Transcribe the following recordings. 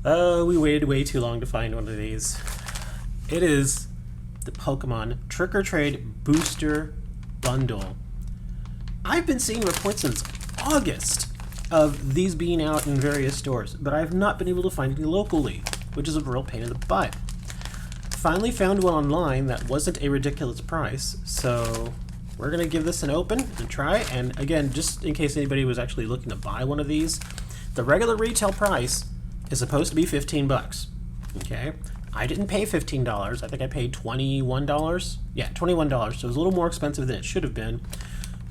Oh, we waited way too long to find one of these. It is the Pokemon Trick or Trade Booster Bundle. I've been seeing reports since August of these being out in various stores, but I've not been able to find any locally, which is a real pain in the butt. Finally found one online that wasn't a ridiculous price, so we're going to give this an open and try. And again, just in case anybody was actually looking to buy one of these, the regular retail price is supposed to be 15 bucks. Okay? I didn't pay $15. I think I paid $21. Yeah, $21. So it was a little more expensive than it should have been.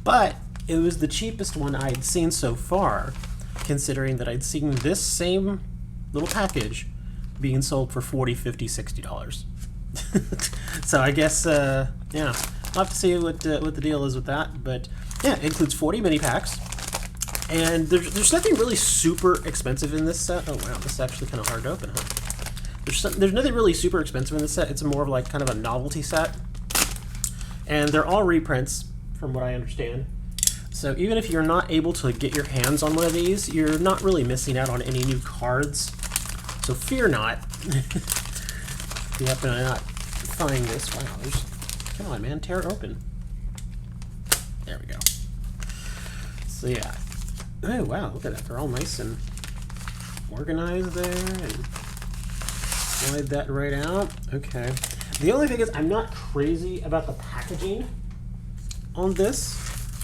But it was the cheapest one I'd seen so far, considering that I'd seen this same little package being sold for $40, $50, $60. So I guess, yeah, I'll have to see what the deal is with that. But yeah, it includes 40 mini packs. And there's nothing really super expensive in this set. Oh wow, this is actually kind of hard to open, huh? There's nothing really super expensive in this set. It's more of like kind of a novelty set. And they're all reprints, from what I understand. So even if you're not able to get your hands on one of these, you're not really missing out on any new cards. So fear not. If you happen to not find this, wow, come on, man, tear it open. There we go. So yeah. Oh wow, look at that. They're all nice and organized there, and slide that right out. Okay. The only thing is, I'm not crazy about the packaging on this,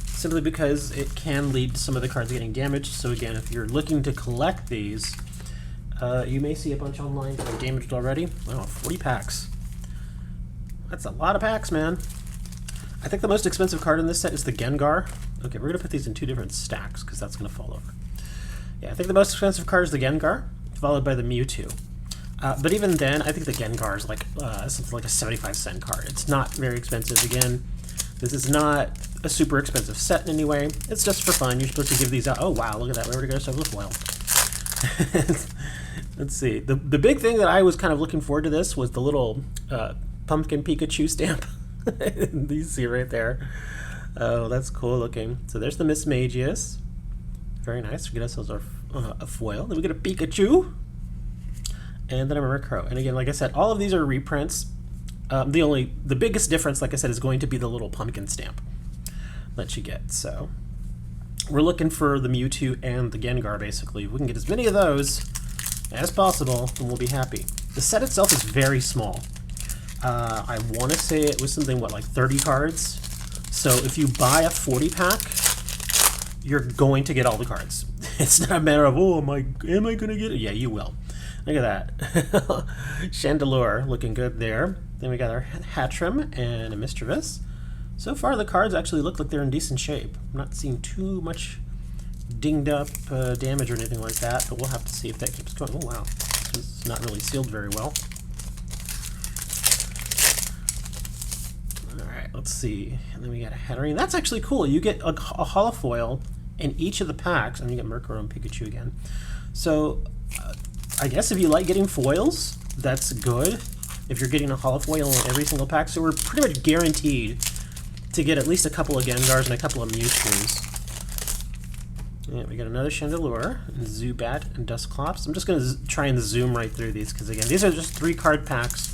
simply because it can lead to some of the cards getting damaged. So again, if you're looking to collect these, you may see a bunch online that are damaged already. Wow, 40 packs. That's a lot of packs, man. I think the most expensive card in this set is the Gengar. Okay, we're going to put these in two different stacks because that's going to fall over. Yeah, I think the most expensive card is the Gengar, followed by the Mewtwo. But even then, I think the Gengar is like something like a 75-cent card. It's not very expensive. Again, this is not a super expensive set in any way. It's just for fun. You're supposed to give these out. Oh, wow, look at that. We already got ourselves a foil. Let's see. The big thing that I was kind of looking forward to this was the little pumpkin Pikachu stamp. You see right there. Oh, that's cool looking. So there's the Miss Magius. Very nice. We get ourselves a foil. Then we get a Pikachu. And then a Murkrow. And again, like I said, all of these are reprints. The biggest difference, like I said, is going to be the little pumpkin stamp that you get. So we're looking for the Mewtwo and the Gengar, basically. If we can get as many of those as possible, then we'll be happy. The set itself is very small. I want to say it was something, what, like 30 cards? So if you buy a 40 pack, you're going to get all the cards. It's not a matter of, oh, am I going to get it? Yeah, you will. Look at that. Chandelure looking good there. Then we got our Hatchrim and a Mischievous. So far, the cards actually look like they're in decent shape. I'm not seeing too much dinged up damage or anything like that, but we'll have to see if that keeps going. Oh, wow. This is not really sealed very well. Let's see. And then we got a Hatterene. That's actually cool. You get a holofoil in each of the packs, and you get Murkrow and Pikachu again. So, I guess if you like getting foils, that's good. If you're getting a holofoil in every single pack, so we're pretty much guaranteed to get at least a couple of Gengars and a couple of Mewtwo's. Yeah, we got another Chandelure, and Zubat, and Dusclops. I'm just going to try and zoom right through these, because again, these are just 3-card packs.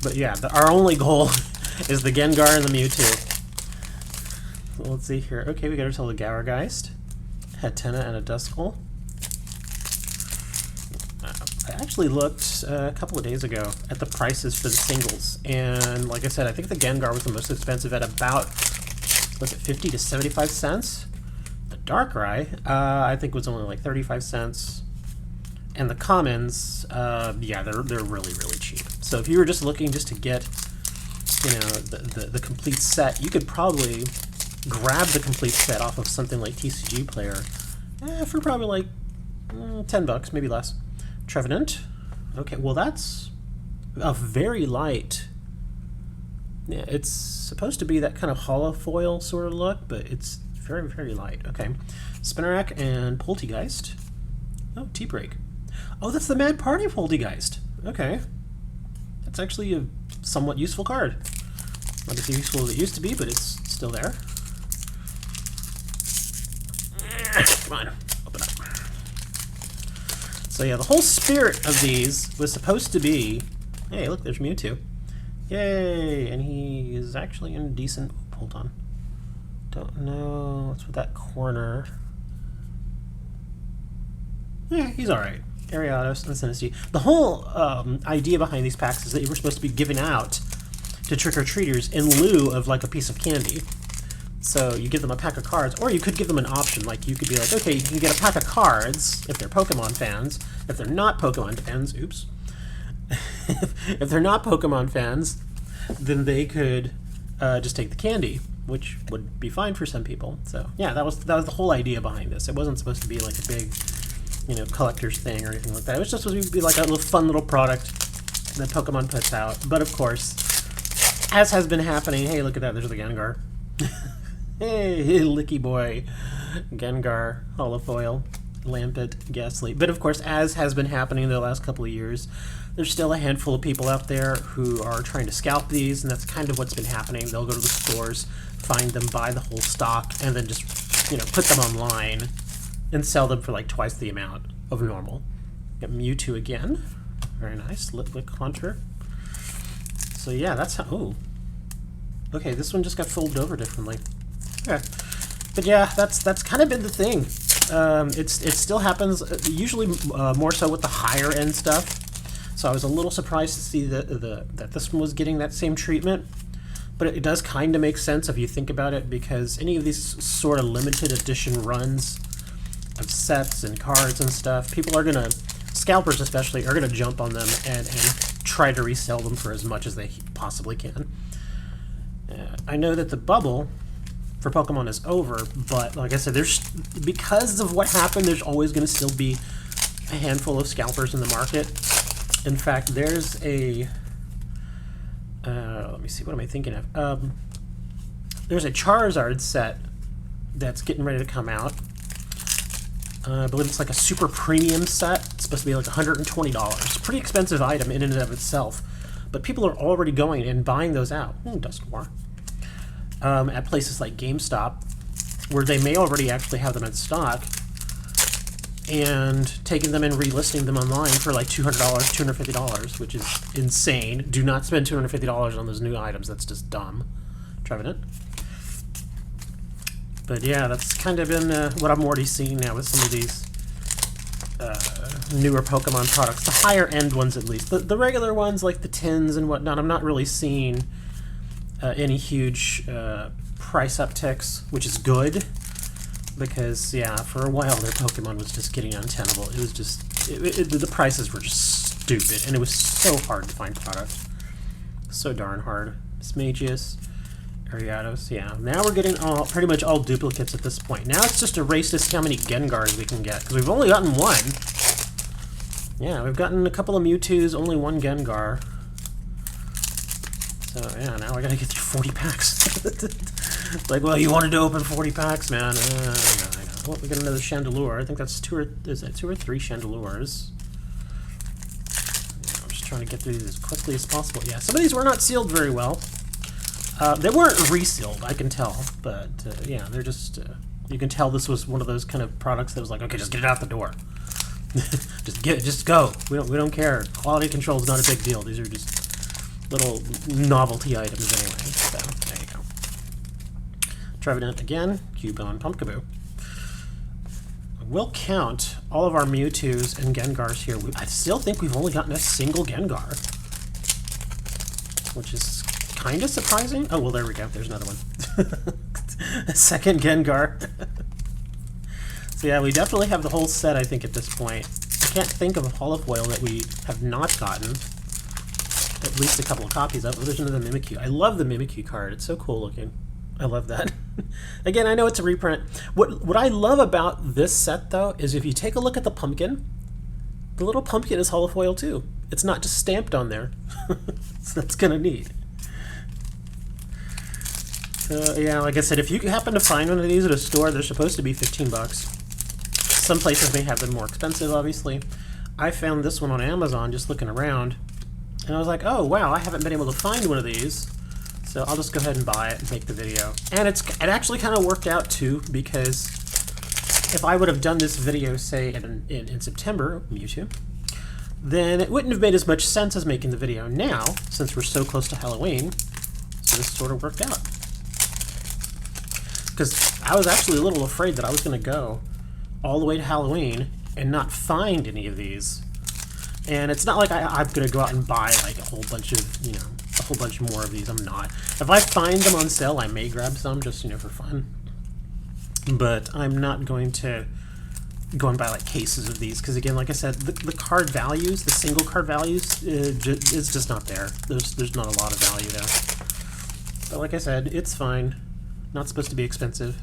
But yeah, our only goal is the Gengar and the Mewtwo. So let's see here. Okay, we got ourselves a Gourgeist, Hatena, and a Duskull. I actually looked a couple of days ago at the prices for the singles, and like I said, I think the Gengar was the most expensive at about, was it 50 to 75 cents? The Darkrai, I think was only like 35 cents. And the commons, yeah, they're really, really cheap. So if you were just looking just to get, you know, the complete set, you could probably grab the complete set off of something like TCG Player for probably like 10 bucks, maybe less. Trevenant. Okay, well that's a very light. Yeah, it's supposed to be that kind of holofoil sort of look, but it's very, very light. Okay, Spinarak and Poltegeist. Oh, T-Break. Oh, that's the Mad Party Poltegeist. Okay. That's actually a somewhat useful card. Not as useful as it used to be, but it's still there. Come on, open up. So yeah, the whole spirit of these was supposed to be, hey, look, there's Mewtwo. Yay! And he is actually in decent, hold on. Don't know what's with that corner. Yeah, he's alright. Ariados and Sinistea. The whole idea behind these packs is that you were supposed to be giving out to trick-or-treaters in lieu of like a piece of candy. So you give them a pack of cards, or you could give them an option. Like you could be like, okay, you can get a pack of cards if they're Pokemon fans. If they're not Pokemon fans, oops. If they're not Pokemon fans, then they could just take the candy, which would be fine for some people. So yeah, that was the whole idea behind this. It wasn't supposed to be like a big, you know, collector's thing or anything like that. It was just supposed to be like a little fun little product that Pokemon puts out. But of course, as has been happening, hey, look at that, there's the Gengar. Hey, Licky Boy. Gengar, Holofoil, Lampent, Ghastly. But of course, as has been happening in the last couple of years, there's still a handful of people out there who are trying to scalp these, and that's kind of what's been happening. They'll go to the stores, find them, buy the whole stock, and then just, you know, put them online and sell them for like twice the amount of normal. Got Mewtwo again. Very nice. Litwick Haunter. So yeah, that's how... Oh. Okay, this one just got folded over differently. Okay. But yeah, that's kind of been the thing. It still happens, usually more so with the higher end stuff. So I was a little surprised to see that this one was getting that same treatment. But it does kind of make sense if you think about it, because any of these sort of limited edition runs of sets and cards and stuff, people are going to, scalpers especially, are going to jump on them and try to resell them for as much as they possibly can. I know that the bubble for Pokemon is over, but like I said, because of what happened, there's always going to still be a handful of scalpers in the market. In fact, there's a... let me see, what am I thinking of? There's a Charizard set that's getting ready to come out. I believe it's like a super premium set. It's supposed to be like $120. Pretty expensive item in and of itself. But people are already going and buying those out. Dusknoir. At places like GameStop, where they may already actually have them in stock, and taking them and relisting them online for like $200, $250, which is insane. Do not spend $250 on those new items. That's just dumb. Trevenant. But yeah, that's kind of been what I'm already seeing now with some of these newer Pokemon products. The higher end ones, at least. The regular ones, like the tins and whatnot, I'm not really seeing any huge price upticks, which is good. Because, yeah, for a while their Pokemon was just getting untenable. It was just... the prices were just stupid, and it was so hard to find product. So darn hard. Mismagius, Ariados, yeah. Now we're getting pretty much all duplicates at this point. Now it's just a race to see how many Gengars we can get, because we've only gotten one. Yeah, we've gotten a couple of Mewtwo's, only one Gengar. So, yeah, now I gotta get through 40 packs. It's like, well, you wanted to open 40 packs, man. I know. Oh, we got another Chandelure. I think that's two or three Chandelures. Yeah, I'm just trying to get through these as quickly as possible. Yeah, some of these were not sealed very well. They weren't resealed, I can tell. But, yeah, they're just... you can tell this was one of those kind of products that was like, okay, just get it out the door. just go. We don't care. Quality control is not a big deal. These are just little novelty items anyway. So, there you go. Trevenant again, Cubone, Pumpkaboo. We'll count all of our Mewtwo's and Gengars here. I still think we've only gotten a single Gengar, which is kind of surprising. Oh, well, there we go. There's another one. A second Gengar. So yeah, we definitely have the whole set, I think, at this point. I can't think of a Holofoil that we have not gotten at least a couple of copies of. Oh, there's another Mimikyu. I love the Mimikyu card. It's so cool looking. I love that. Again, I know it's a reprint. What I love about this set, though, is if you take a look at the pumpkin, the little pumpkin is holofoil, too. It's not just stamped on there. So that's kind of neat. Yeah, like I said, if you happen to find one of these at a store, they're supposed to be 15 bucks. Some places may have them more expensive, obviously. I found this one on Amazon just looking around, and I was like, oh, wow, I haven't been able to find one of these. So I'll just go ahead and buy it and make the video. And it actually kind of worked out, too, because if I would have done this video, say, in September, Mewtwo, then it wouldn't have made as much sense as making the video now, since we're so close to Halloween. So this sort of worked out. Because I was actually a little afraid that I was going to go all the way to Halloween and not find any of these. And it's not like I'm going to go out and buy like a whole bunch of, a whole bunch more of these. I'm not. If I find them on sale, I may grab some just, for fun. But I'm not going to go and buy like cases of these because, again, like I said, the card values, the single card values, it's just not there. There's not a lot of value there. But like I said, it's fine. Not supposed to be expensive.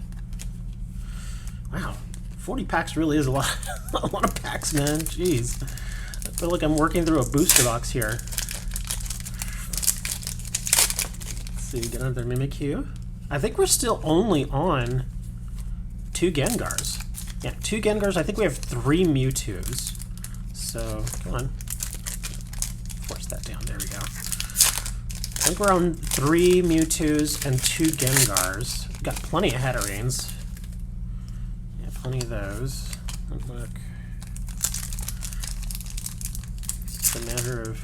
Wow, 40 packs really is a lot, a lot of packs, man. Jeez, I feel like I'm working through a booster box here. Let's see, get another Mimikyu. I think we're still only on 2 Gengars. Yeah, 2 Gengars. I think we have 3 Mewtwo's. So, come on. Force that down. There we go. I think we're on 3 Mewtwo's and 2 Gengars. Got plenty of Hattereens. Yeah, plenty of those. Look. It's a matter of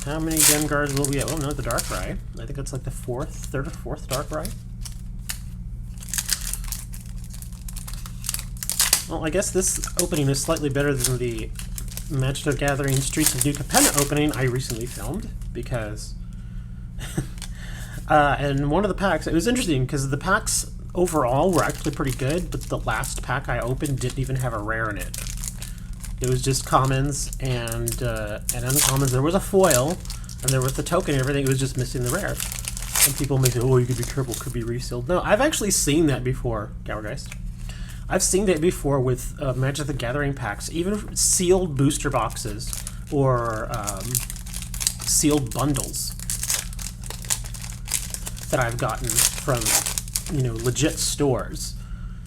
how many Gengars will we have. Oh no, the Darkrai. I think that's like the third or fourth Darkrai. Well, I guess this opening is slightly better than the Magic the Gathering Streets of New Capenna opening I recently filmed, because and one of the packs, it was interesting because the packs overall were actually pretty good, but the last pack I opened didn't even have a rare in it. It was just commons and uncommons. There was a foil, and there was the token and everything. It was just missing the rare. And people may say, oh, you could be careful, could be resealed. No, I've actually seen that before, Gourgeist. I've seen that before with Magic the Gathering packs, even sealed booster boxes or sealed bundles that I've gotten from, legit stores.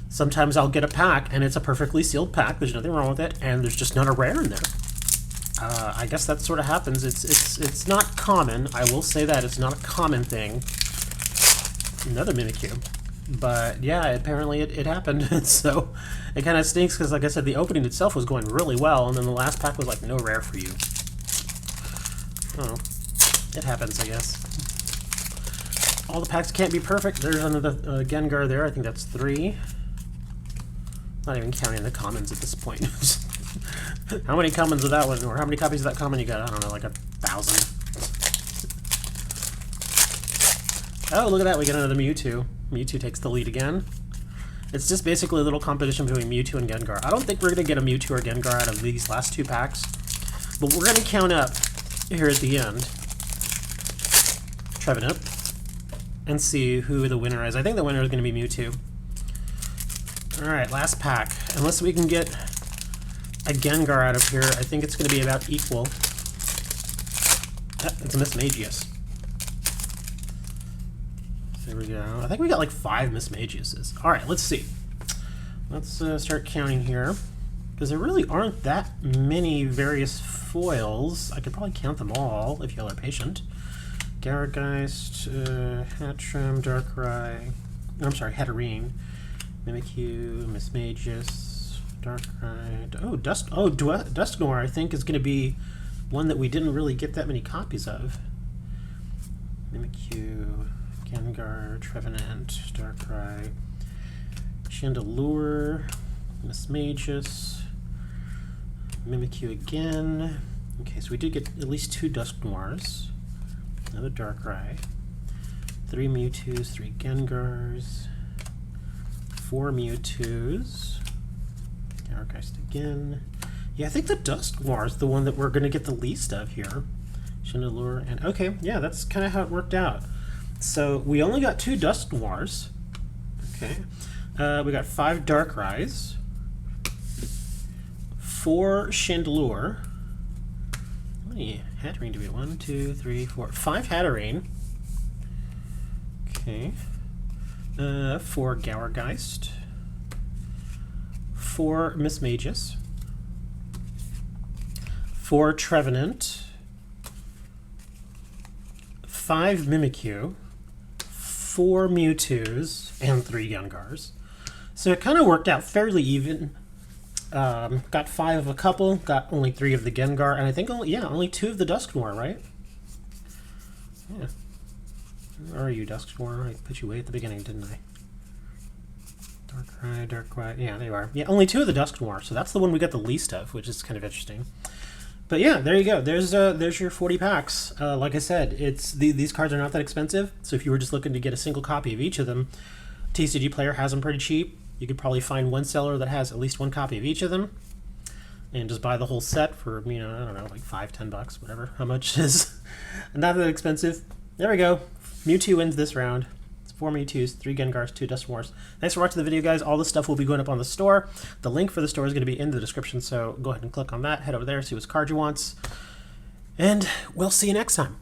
Sometimes I'll get a pack and it's a perfectly sealed pack. There's nothing wrong with it, and there's just not a rare in there. I guess that sort of happens. It's not common. I will say that it's not a common thing. Another Mimikyu. But yeah, apparently it happened. So it kind of stinks because, like I said, the opening itself was going really well, and then the last pack was like no rare for you. Oh, it happens, I guess. All the packs can't be perfect. There's another Gengar there. I think that's 3. Not even counting the commons at this point. How many commons of that one, or how many copies of that common you got? I don't know, like 1,000. Oh, look at that, we get another Mewtwo. Mewtwo takes the lead again. It's just basically a little competition between Mewtwo and Gengar. I don't think we're going to get a Mewtwo or Gengar out of these last 2 packs, but we're going to count up here at the end, Trevenant, and see who the winner is. I think the winner is going to be Mewtwo. Alright, last pack. Unless we can get a Gengar out of here, I think it's going to be about equal. It's a Mismagius. There we go. I think we got like 5 Mismagiuses. Alright, let's see. Let's start counting here, because there really aren't that many various foils. I could probably count them all if y'all are patient. Gourgeist, Hatterene, Darkrai, Hatterene, Mimikyu, Mismagius, Darkrai. Oh, Dusknoir, I think, is going to be one that we didn't really get that many copies of. Mimikyu, Gengar, Trevenant, Darkrai, Chandelure, Mismagius, Mimikyu again. Okay, so we did get at least 2 Dusknoirs. Another Darkrai. 3 Mewtwo's, 3 Gengars, 4 Mewtwo's. Gourgeist again. Yeah, I think the Dusknoir is the one that we're going to get the least of here. Chandelure, and okay, yeah, that's kind of how it worked out. So we only got 2 Dusknoirs. Okay. We got 5 Darkrai's, 4 Chandelure. How many Hatterene do we have? 1, 2, 3, 4, 5 Hatterene. Okay. 4 Gourgeist, 4 Mismagius, 4 Trevenant, 5 Mimikyu, 4 Mewtwo's, and 3 Gengars. So it kind of worked out fairly even. Got 5 of a couple, got only 3 of the Gengar, and I think only 2 of the Dusknoir, right? Yeah. Where are you, Dusknoir? I put you way at the beginning, didn't I? Darkrai. Yeah, there you are. Yeah, only 2 of the Dusknoir, so that's the one we got the least of, which is kind of interesting. But yeah, there you go. There's your 40 packs. Like I said, these cards are not that expensive, so if you were just looking to get a single copy of each of them, TCG Player has them pretty cheap. You could probably find one seller that has at least 1 copy of each of them, and just buy the whole set for, I don't know, like $5-10, whatever, how much is. Not that expensive. There we go. Mewtwo wins this round. It's 4 Mewtwo's, 3 Gengars, 2 Dusknoirs. Thanks for watching the video, guys. All this stuff will be going up on the store. The link for the store is going to be in the description, so go ahead and click on that. Head over there, see what card you want, and we'll see you next time.